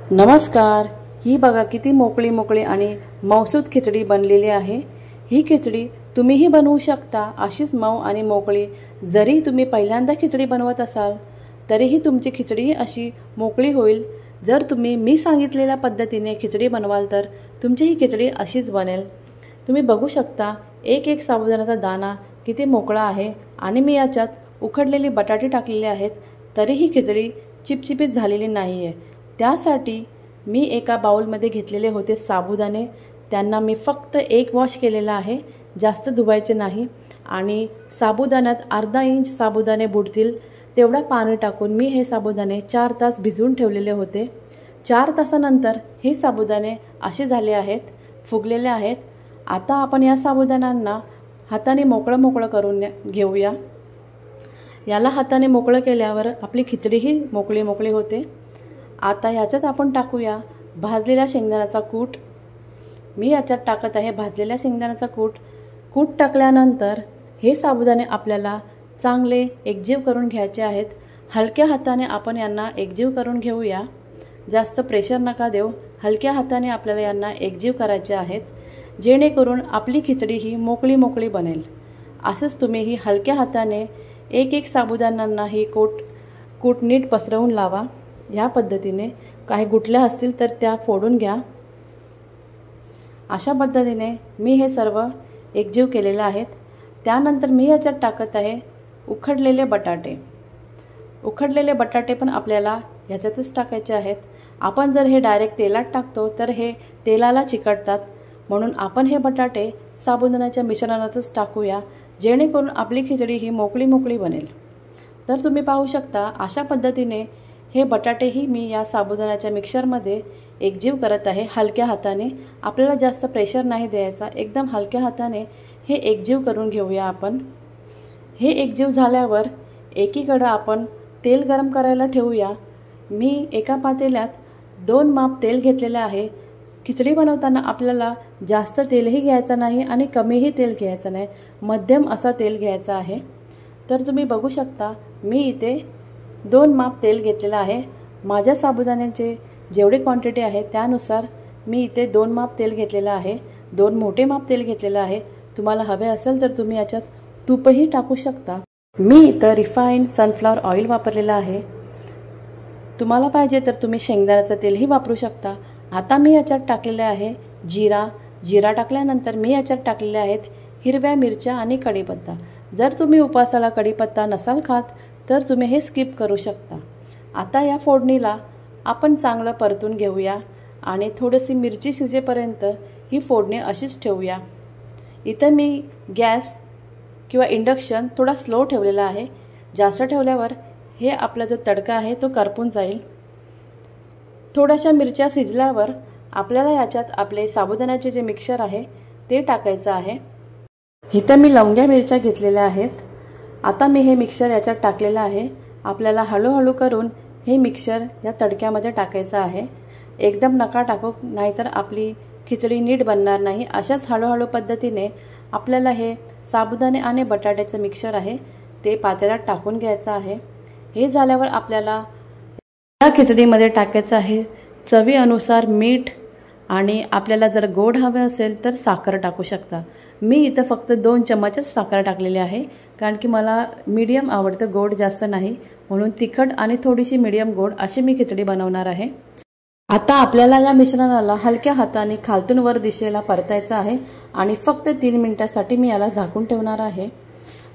नमस्कार। ही बघा किती मोकळी मोकळी आणि मौसूद खिचडी बनलेली आहे। ही खिचडी तुम्हीही बनवू शकता अशीच मऊ आणि मोकळी। जरी तुम्ही पहिल्यांदा खिचडी बनवत असाल तरीही तुमची खिचडी अशी मोकळी होईल। जर तुम्ही मी सांगितलेल्या पद्धतीने खिचडी बनवाल तर तुमची ही खिचडी अशीच बनेल। तुम्ही बघू शकता एक एक साबुदाण्याचा दाणा किती मोकळा आहे आणि मी याच्यात उकडलेली बटाटे टाकलेले आहेत तरीही खिचडी चिपचिपीत झालेली नाही आहे। त्यासाठी मी एका बाउलमध्ये घेतलेले होते साबुदाणे, त्यांना मी फक्त एक वॉश केलेला आहे, जास्त धुवायचे नाही। आणि साबुदाण्यात अर्धा इंच साबुदाणे बुडतील तेवढा पाणी टाकून मी हे साबुदाणे 4 तास भिजवून ठेवलेले होते। 4 तासानंतर हे साबुदाणे असे झाले आहेत, फुगलेले आहेत। आता आपण या साबुदाण्यांना हाताने मोकळं करून घेऊया। याला हाताने मोकळं केल्यावर आपली खिचडीही मोकळी होते। आता याच्यात आपण टाकूया भाजलेल्या शेंगदाण्याचा कूट। मी याच्यात टाकत आहे भाजलेल्या शेंगदाण्याचा कूट। कूट टाकल्यानंतर हे साबुदाणे आपल्याला चांगले एकजीव करून घ्यायचे आहेत। हलक्या हाताने आपण यांना एकजीव करून घेऊया, जास्त प्रेशर नका देऊ। हलक्या हाताने आपल्याला यांना एकजीव करायचे आहेत, जेणेकरून आपली खिचडी ही मोकळी बनेल। असंच तुम्ही ही हलक्या हाताने एक एक साबुदाण्यांना ही कूट नीट पसरवून लावा। या पद्धतीने काही गुठल्या असतील तर त्या फोडून घ्या। अशा पद्धतीने मी हे सर्व एकजीव केलेले आहेत। त्यानंतर मी याच्यात टाकत आहे उकडलेले बटाटे। उकडलेले बटाटे पण आपल्याला याच्यातच टाकायचे आहेत। आपण जर हे डायरेक्ट तेलात टाकतो तर हे तेलाला चिकटतात, म्हणून आपण हे बटाटे साबुदाण्याच्या मिश्रणातच टाकूया, जेणेकरून आपली खिचडी ही मोकळी बनेल। तर तुम्ही पाहू शकता अशा पद्धतीने हे बटाटेही मी या साबुदाण्याच्या मिक्सरमध्ये एकजीव करत आहे हलक्या हाताने। आपल्याला जास्त प्रेशर नाही द्यायचा, एकदम हलक्या हाताने हे एकजीव करून घेऊया आपण। हे एकजीव झाल्यावर एकीकडे आपण तेल गरम करायला ठेवूया। मी एका पातेल्यात 2 माप तेल घेतलेले आहे। खिचडी बनवताना आपल्याला जास्त तेलही घ्यायचं नाही आणि कमीही तेल घ्यायचं नाही, मध्यम असा तेल घ्यायचा आहे। तर तुम्ही बघू शकता मी इथे 2 माप तेल घेतलेलं आहे। माझ्या साबुदाण्याचे जेवढे क्वांटिटी आहे त्यानुसार मी इथे 2 माप तेल घेतलेलं आहे, 2 मोठे माप तेल घेतलेलं आहे। तुम्हाला हवे असेल तर तुम्ही याच्यात तूपही टाकू शकता। मी इथं रिफाईंड सनफ्लॉवर ऑइल वापरलेलं आहे। तुम्हाला पाहिजे तर तुम्ही शेंगदाण्याचं तेलही वापरू शकता। आता मी याच्यात टाकलेले आहे जिरा टाकल्यानंतर मी याच्यात टाकलेले आहेत हिरव्या मिरच्या आणि कढीपत्ता। जर तुम्ही उपासाला कढीपत्ता नसाल खात तर तुम्ही हे स्किप करू शकता। आता या फोडणीला आपण चांगलं परतून घेऊया आणि थोडीशी मिरची शिजेपर्यंत ही फोडणी अशीच ठेवूया। इथं मी गॅस किंवा इंडक्शन थोडा स्लो ठेवलेला आहे। जास्त ठेवल्यावर हे आपला जो तडका आहे तो करपून जाईल। थोड्याशा मिरच्या शिजल्यावर आपल्याला याच्यात आपले साबुदाण्याचे जे मिक्सर आहे ते टाकायचं आहे। इथं मी लवंग्या मिरच्या घेतलेल्या आहेत। आता मी हे मिक्सर याच्यात टाकलेलं आहे। आपल्याला हळूहळू करून हे मिक्सर या तडक्यामध्ये टाकायचं आहे। एकदम नका टाकू, नाहीतर आपली खिचडी नीट बनणार नाही। अशाच हळूहळू पद्धतीने आपल्याला हे साबुदाणे आणि बटाट्याचं मिक्सर आहे ते पातेल्यात टाकून घ्यायचं आहे। हे झाल्यावर आपल्याला या खिचडीमध्ये टाकायचं आहे चवीनुसार मीठ, आणि आपल्याला जर गोड हवे असेल तर साखर टाकू शकता। मी इथं फक्त 2 चम्मचच साखर टाकलेली आहे, कारण की मला मीडियम आवडतं, गोड जास्त नाही, म्हणून तिखट आणि थोडीशी मीडियम गोड अशी मी खिचडी बनवणार आहे। आता आपल्याला या मिश्रणाला हलक्या हाताने खालतून वर दिशेला परतायचं आहे आणि फक्त 3 मिनिटांसाठी मी याला झाकून ठेवणार आहे।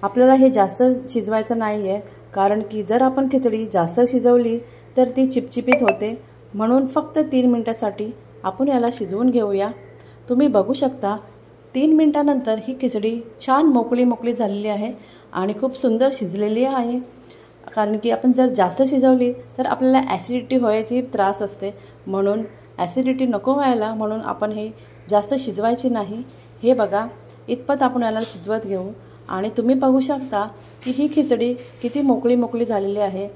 आपल्याला हे जास्त शिजवायचं नाही आहे, कारण की जर आपण खिचडी जास्त शिजवली तर ती चिपचिपीत होते, म्हणून फक्त 3 मिनिटांसाठी आपण याला शिजवून घेऊया। तुम्ही बघू शकता 3 मिनिटांनंतर ही खिचडी छान मोकळी झालेली आहे आणि खूप सुंदर शिजलेली आहे। कारण की आपण जर जास्त शिजवली तर आपल्याला ॲसिडिटी व्हायची त्रास असते, म्हणून ॲसिडिटी नको व्हायला म्हणून आपण हे जास्त शिजवायची नाही। हे बघा इतपत आपण याला शिजवत घेऊ आणि तुम्ही बघू शकता की ही खिचडी किती मोकळी झालेली आहे।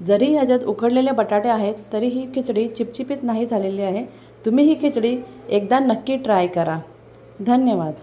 जरी याच्यात उकडलेले बटाटे आहेत तरी ही खिचडी चिपचिपीत नाही झालेली आहे। तुम्ही ही खिचडी एकदा नक्की ट्राय करा। धन्यवाद।